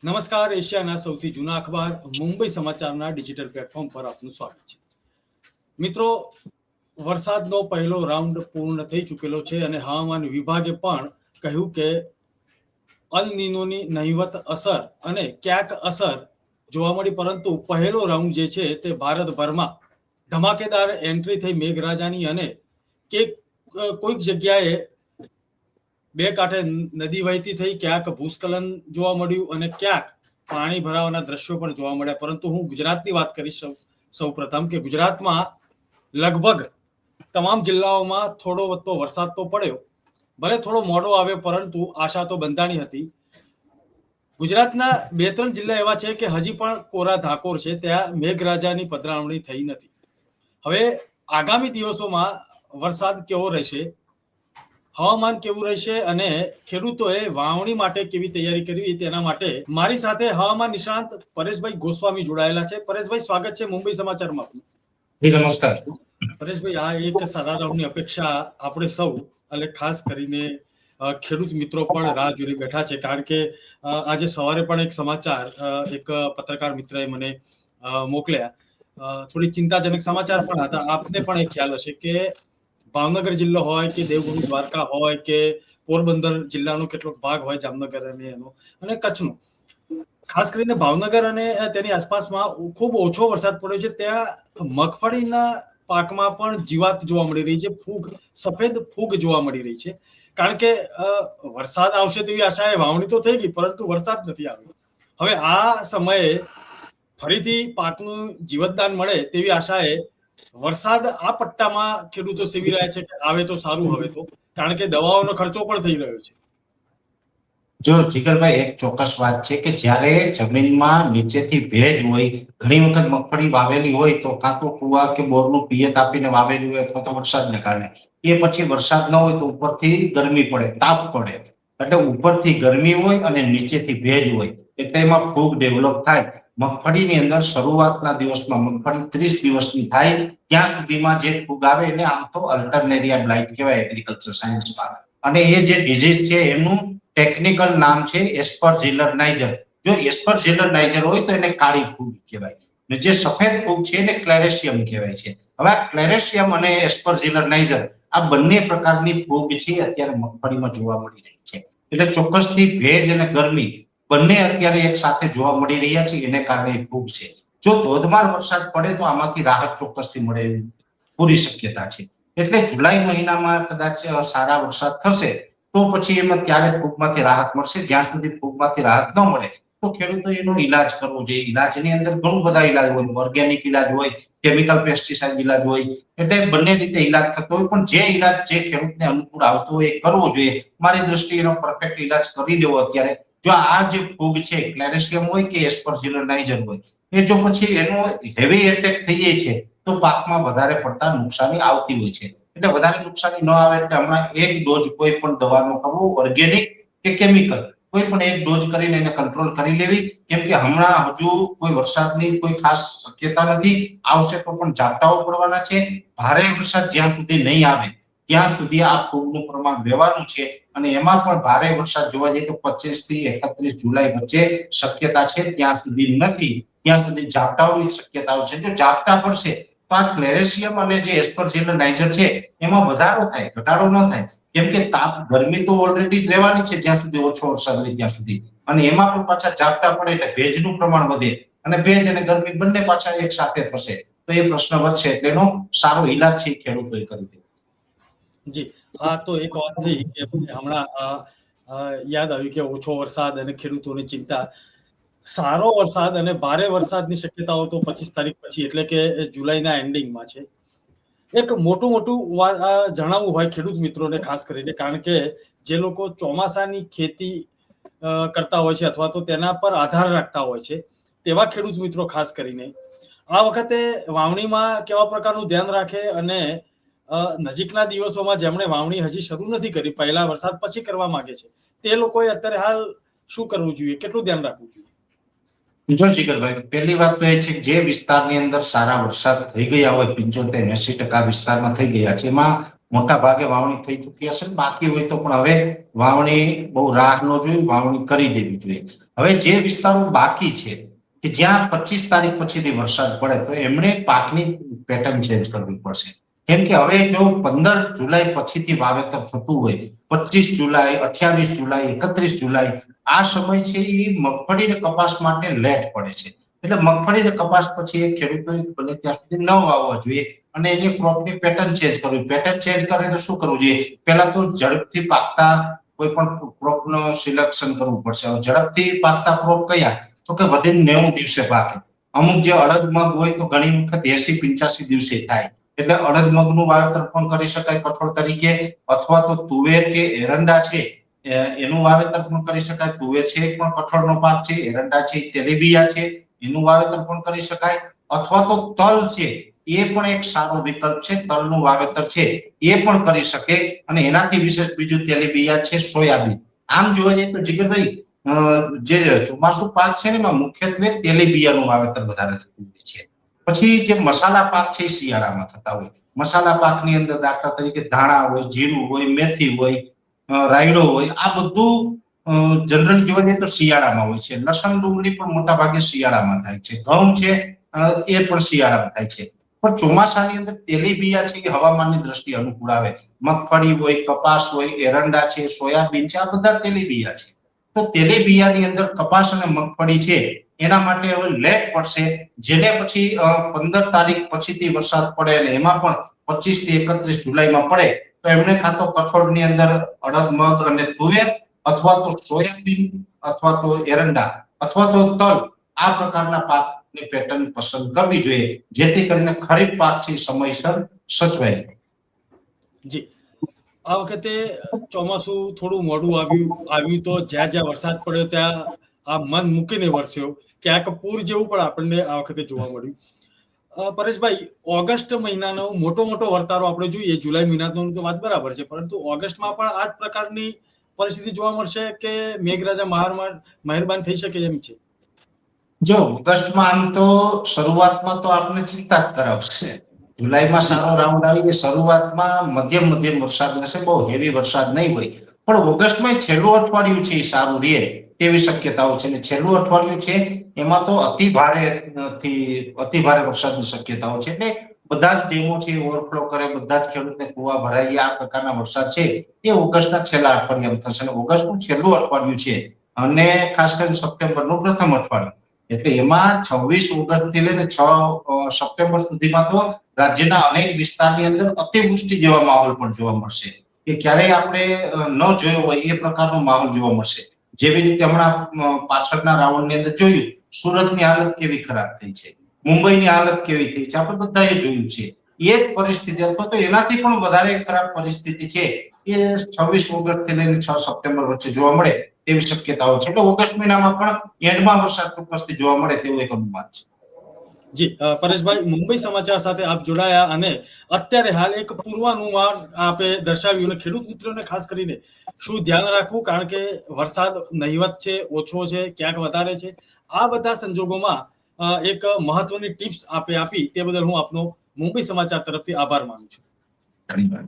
નમસ્કાર, એશિયાના સૌથી જૂના અખબાર મુંબઈ સમાચારના ડિજિટલ પ્લેટફોર્મ પર આપનું સ્વાગત છે. મિત્રો, વરસાદનો પહેલો રાઉન્ડ પૂર્ણ થઈ ચૂકેલો છે અને હવામાન વિભાગે પણ કહ્યું કે અલ નીનોની નહિવત અસર અને ક્યાંક અસર જોવા મળી, પરંતુ પહેલો રાઉન્ડ જે છે તે ભારતભરમાં ધમાકેદાર એન્ટ્રી થઈ મેઘરાજાની અને કોઈક જગ્યાએ બે કાંઠે નદી વહેતી થઈ, ક્યાંક ભૂસ્ખલન જોવા મળ્યું અને ક્યાંક પાણી ભરાવાના દ્રશ્યો પણ જોવા મળ્યા. પરંતુ હું ગુજરાતની વાત કરીશ સૌ પ્રથમ કે ગુજરાતમાં લગભગ તમામ જિલ્લાઓમાં થોડો વધતો વરસાદ તો પડ્યો, ભલે થોડો મોડો આવ્યો, પરંતુ આશા તો બંધાણી હતી. ગુજરાતના 2-3 જિલ્લા એવા છે કે હજી પણ કોરા ધાકોર છે, ત્યાં મેઘરાજાની પધરામણી થઈ નથી. હવે આગામી દિવસોમાં વરસાદ કેવો રહેશે, હવામાન કેવું રહેશે અને ખેડૂતોએ વાવણી માટે કેવી તૈયારી કરવી, તેના માટે મારી સાથે હવામાન નિષ્ણાંત પરેશભાઈ ગોસ્વામી જોડાયેલા છે. પરેશભાઈ, સ્વાગત છે મુંબઈ સમાચારમાં. નમસ્કાર પરેશભાઈ, આ એક સારા રાઉન્ડની અપેક્ષા આપણે સૌ અને ખાસ કરીને ખેડૂત મિત્રો પણ રાહ જોઈ બેઠા છે, કારણ કે આજે સવારે પણ એક સમાચાર એક પત્રકાર મિત્રએ મને મોકલ્યા. થોડી ચિંતાજનક સમાચાર પણ હતા. આપને પણ એક ખ્યાલ હશે કે ભાવનગર જિલ્લો હોય કે દેવભૂમિ દ્વારકા હોય કે પોરબંદર જિલ્લાનો કેટલોક ભાગ હોય, જામનગર અને કચ્છનો, ખાસ કરીને ભાવનગર અને તેની આસપાસમાં ખૂબ ઓછો વરસાદ પડ્યો છે. ત્યાં મગફળીના પાકમાં પણ જીવાત જોવા મળી રહી છે, સફેદ ફૂગ જોવા મળી રહી છે, કારણ કે વરસાદ આવશે તેવી આશાએ વાવણી તો થઈ ગઈ, પરંતુ વરસાદ નથી આવ્યો. હવે આ સમયે ફરીથી પાકનું જીવતદાન મળે તેવી આશાએ વરસાદ આ પટ્ટામાં ખેડૂતો સેવી રહ્યા છે કે આવે તો સારું. હવે તો કારણ કે દવાઓનો ખર્ચો પણ થઈ રહ્યો છે. જો જીગરભાઈ, એક ચોક્કસ વાત છે કે જ્યારે જમીનમાં નીચેથી ભેજ હોય, ઘણી વખત મગફળી વાવેલી હોય તો કાં તો કુવા કે બોરનું પિયત આપીને વાવેલી હોય અથવા તો વરસાદને કારણે, એ પછી વરસાદ ન હોય તો ઉપરથી ગરમી પડે, તાપ પડે, એટલે ઉપરથી ગરમી હોય અને નીચેથી ભેજ હોય એટલે એમાં ફૂગ ડેવલપ થાય. મગફળીની અંદર શરૂઆતના દિવસમાં મગફળી 30 દિવસની થાય ત્યાં સુધીમાં જે ફૂગ આવે એને આમ તો અલ્ટરનેરિયા બ્લાઇટ કહેવાય એગ્રીકલ્ચર સાયન્સમાં, અને એ જે ડિઝીઝ છે એનું ટેકનિકલ નામ છે એસ્પરજીલર નાઇજર. જો એસ્પરજીલર નાઇજર હોય તો એને કાળી ફૂગ કહેવાય, અને જે સફેદ ફૂગ છે એને ક્લેરેશિયમ કહેવાય છે. હવે આ ક્લેરેશિયમ અને એસ્પરજીલર નાઇજર આ બંને પ્રકારની ફૂગ છે અત્યારે મગફળીમાં જોવા મળી રહી છે. એટલે ચોક્કસથી ભેજ અને ગરમી બંને અત્યારે એક સાથે જોવા મળી રહ્યા છે, એને કારણે ફૂગ છે. જો ધોધમાર વરસાદ પડે તો આમાંથી રાહત ચોક્કસથી મળે એવી પૂરી શક્યતા છે. એટલે જુલાઈ મહિનામાં કદાચ સારા વરસાદ થશે તો પછી એમાં ત્યારે ફૂગમાંથી રાહત મળશે. જ્યાં સુધી ફૂગમાંથી રાહત ન મળે તો ખેડૂતો એનો ઈલાજ કરવો જોઈએ. ઈલાજની અંદર ઘણું બધા ઈલાજ હોય, ઓર્ગેનિક ઈલાજ હોય, કેમિકલ પેસ્ટિસાઇડ ઈલાજ હોય, એટલે બંને રીતે ઈલાજ થતો હોય, પણ જે ઈલાજ જે ખેડૂતને અનુકૂળ આવતો હોય એ કરવો જોઈએ. મારી દ્રષ્ટિએ એનો પરફેક્ટ ઈલાજ કરી દેવો અત્યારે. જો આ જે ફૂગ છે, ક્લેરેશિયમ હોય કે એસ્પરજીલર નાઇજર હોય, એ જો પછી એનો હેવી એટેક થઈ જાય છે તો પાકમાં વધારે પડતા નુકસાની આવતી હોય છે. એટલે વધારે નુકસાની ન આવે એટલે હમણાં એક ડોઝ કોઈ પણ દવાનો કરવો, ઓર્ગેનિક કે કેમિકલ, કોઈ પણ એક ડોઝ કરીને એને કંટ્રોલ કરી લેવી. કેમ કે હમણાં હજુ કોઈ વરસાદની કોઈ ખાસ શક્યતા નથી. આવશે તો પણ ઝાપટાઓ પડવાના છે. ભારે વરસાદ જ્યાં સુધી નહીં આવે ત્યાં સુધી આ ફૂગનું પ્રમાણ રહેવાનું છે, અને એમાં પણ ભારે વરસાદ જોવા જઈએ તો 25 થી 31 જુલાઈ વચ્ચે શક્યતા છે, ત્યાં સુધી નથી. ત્યાં સુધી ઝાપટાઓની શક્યતાઓ છે. જો ઝાપટા પડશે તો આ ક્લેરેશિયમ અને જે એસ્પરજીલર નાઇજર છે એમાં વધારો થાય, ઘટાડો ન થાય. કેમ કે ગરમી તો ઓલરેડી જ રહેવાની છે જ્યાં સુધી ઓછો વરસાદ હોય ત્યાં સુધી, અને એમાં પણ પાછા ઝાપટા પડે એટલે ભેજનું પ્રમાણ વધે, અને ભેજ અને ગરમી બંને પાછા એક સાથે થશે તો એ પ્રશ્ન વધશે. એટલે એનો સારો ઈલાજ છે ખેડૂતોએ કરી દેવો. જી, આ તો એક વાત થઈ કે હમણાં યાદ આવ્યું કે ઓછો વરસાદ અને ખેડૂતોની ચિંતા. સારો વરસાદ અને ભારે વરસાદની શક્યતાઓ તો 25 તારીખ પછી એટલે કે જુલાઈના એન્ડિંગમાં છે. એક મોટું જણાવવું હોય ખેડૂત મિત્રોને ખાસ કરીને, કારણ કે જે લોકો ચોમાસાની ખેતી કરતા હોય છે અથવા તો તેના પર આધાર રાખતા હોય છે તેવા ખેડૂત મિત્રો ખાસ કરીને આ વખતે વાવણીમાં કેવા પ્રકારનું ધ્યાન રાખે, અને નજીકના દિવસોમાં જેમણે વાવણી હજી શરૂ નથી કરી, પહેલા વરસાદ પછી કરવા માંગે છે, તે લોકોએ અત્યારે હાલ શું કરવું જોઈએ, કેટલું ધ્યાન રાખવું જોઈએ? જો જીગરભાઈ, પહેલી વાત તો એ છે કે જે વિસ્તારની અંદર સારા વરસાદ થઈ ગયા હોય, 75-80% વિસ્તારમાં થઈ ગયા છે, એમાં મોટા ભાગે વાવણી થઈ ચૂકી હશે. બાકી હોય તો પણ હવે વાવણી બહુ રાહ ન જોઈ, વાવણી કરી દેવી જોઈએ. હવે જે વિસ્તારો બાકી છે કે જ્યાં 25 તારીખ પછીથી વરસાદ પડે તો એમણે પાકની પેટર્ન ચેન્જ કરવી પડશે. કેમ કે હવે જો 15 જુલાઈ પછીથી વાવેતર થતું હોય, 25 જુલાઈ, 28 જુલાઈ, 31 જુલાઈ, આ સમય છે એ મગફળી અને કપાસ માટે લેટ પડે છે. એટલે મગફળી અને કપાસ પછી એ ખેડૂતોએ બને ત્યાં સુધી ન વાવવા જોઈએ અને એની ક્રોપની પેટર્ન ચેન્જ કરવી. પેટર્ન ચેન્જ કરે તો શું કરવું જોઈએ? પહેલા તો ઝડપથી પાકતા કોઈ પણ ક્રોપનો સિલેક્શન કરવું પડશે. ઝડપથી પાકતા ક્રોપ કયા? તો કે વધીને 90 દિવસે પાકે. અમુક જે અડદ મગ હોય તો ઘણી વખત 80-85 દિવસે થાય. એટલે અડદ મગનું વાવેતર પણ કરી શકાય કઠોળ તરીકે, અથવા તો તુવેર કે એરંડા છે એનું વાવેતર પણ કરી શકાય. તુવેર છે એક પણ કઠોળનો પાક છે, એરંડા છે, તેલીબિયા છે એનું વાવેતર પણ કરી શકાય, અથવા તો તલ છે એ પણ એક સારો વિકલ્પ છે. તલનું વાવેતર છે એ પણ કરી શકે અને એનાથી વિશેષ બીજું તેલીબિયા છે, સોયાબીન. આમ જોવા જઈએ તો જીગરભાઈ જે ચોમાસુ પાક છે ને એમાં મુખ્યત્વે તેલીબિયાનું વાવેતર વધારે થતું હોય છે. પછી જે મસાલા પાક છે એ શિયાળામાં થતા હોય. મસાલા પાકની અંદર દાખલા તરીકે ધાણા હોય, જીરું હોય, મેથી હોય, રાયડો હોય, આ બધું જનરલી જોવા જઈએ તો શિયાળામાં હોય છે. લસણ ડુંગળી પણ મોટા ભાગે શિયાળામાં થાય છે. ઘઉં છે એ પણ શિયાળામાં થાય છે. પણ ચોમાસાની અંદર તેલીબિયા છે કે હવામાનની દ્રષ્ટિએ અનુકૂળ આવે. મગફળી હોય, કપાસ હોય, એરંડા છે, સોયાબીન છે, આ બધા તેલીબિયા છે. તો તેલીબિયાની અંદર કપાસ અને મગફળી છે એના માટે હવે લેટ પડશે. જેને પછી 15 તારીખ પછીથી વરસાદ પડે અને એમાં પણ 25 થી 31 જુલાઈમાં પડે તો એમને કાં તો કઠોળની અંદર અડદ, મગ અને તુવેર, અથવા તો સોયાબીન, અથવા તો એરંડા, અથવા તો તલ, આ પ્રકારના પાકની પેટર્ન પસંદ કરવી જોઈએ, જેથી કરીને ખરીફ પાક છે સમયસર સચવાય. જી, આ વખતે ચોમાસું થોડું મોડું આવ્યું તો જ્યાં જ્યાં વરસાદ પડ્યો ત્યાં આ મન મૂકીને વરસ્યો. ક્યાંક પૂર જેવું પણ આપણને આ વખતે જોવા મળ્યું. પરેશભાઈ, ઓગસ્ટ મહિનાનો મોટો વર્તારો આપણે જોઈએ, જુલાઈ મહિનાનો તો વાત બરાબર છે, પરંતુ ઓગસ્ટમાં પણ આ જ પ્રકારની પરિસ્થિતિ જોવા મળશે કે મેઘરાજા મહેરબાન થઈ શકે એમ છે? જો ઓગસ્ટમાં આમ તો શરૂઆતમાં તો આપણે ચિંતા જ કરાવશે. જુલાઈમાં સારો રાઉન્ડ આવી, શરૂઆતમાં મધ્યમ વરસાદ રહેશે, બહુ હેવી વરસાદ નહીં હોય. પણ ઓગસ્ટમાં છેલ્લું અઠવાડિયું છે એ સારું રહે તેવી શક્યતાઓ છે. અને છેલ્લું અઠવાડિયું છે એમાં તો અતિ ભારે વરસાદની શક્યતાઓ છે. એટલે બધા જ ડેમો છે ઓવરફ્લો કરે, બધા જ ખેડૂતને કુવા ભરાય, આ પ્રકારના વરસાદ છે એ ઓગસ્ટના છેલ્લા અઠવાડિયામાં થશે. અને ઓગસ્ટનું છેલ્લું અઠવાડિયું છે અને ખાસ કરીને સપ્ટેમ્બરનું પ્રથમ અઠવાડિયું, એટલે એમાં 26 ઓગસ્ટથી લઈને 6 સપ્ટેમ્બર સુધીમાં તો રાજ્યના અનેક વિસ્તારની અંદર અતિવૃષ્ટિ જેવા માહોલ પણ જોવા મળશે કે ક્યારેય આપણે ન જોયો હોય એ પ્રકારનો માહોલ જોવા મળશે. જેવી રીતે હમણાં પાછળના રાઉન્ડની અંદર જોયું, સુરતની હાલત કેવી ખરાબ થઈ છે, મુંબઈની હાલત કેવી થઈ છે, આપણે બધાએ જોયું છે. એ જ પરિસ્થિતિ અથવા તો એનાથી પણ વધારે ખરાબ પરિસ્થિતિ છે એ 26 ઓગસ્ટથી લઈને 6 સપ્ટેમ્બર વચ્ચે જોવા મળે તેવી શક્યતાઓ છે. એટલે ઓગસ્ટ મહિનામાં પણ એન્ડમાં વરસાદ ચોક્કસથી જોવા મળે તેવું એક અનુમાન છે. જી, પરેશભાઈ, મુંબઈ સમાચાર સાથે આપ જોડાયા અને અત્યારે હાલ એક પૂર્વાનુમાન આપે દર્શાવ્યું અને ખેડૂત મિત્રોને ખાસ કરીને શું ધ્યાન રાખવું, કારણ કે વરસાદ નહિવત છે, ઓછો છે, ક્યાંક વધારે છે. આ બધા સંજોગોમાં એક મહત્વની ટિપ્સ આપે આપી તે બદલ હું આપનો મુંબઈ સમાચાર તરફથી આભાર માનું છું. ધન્યવાદ.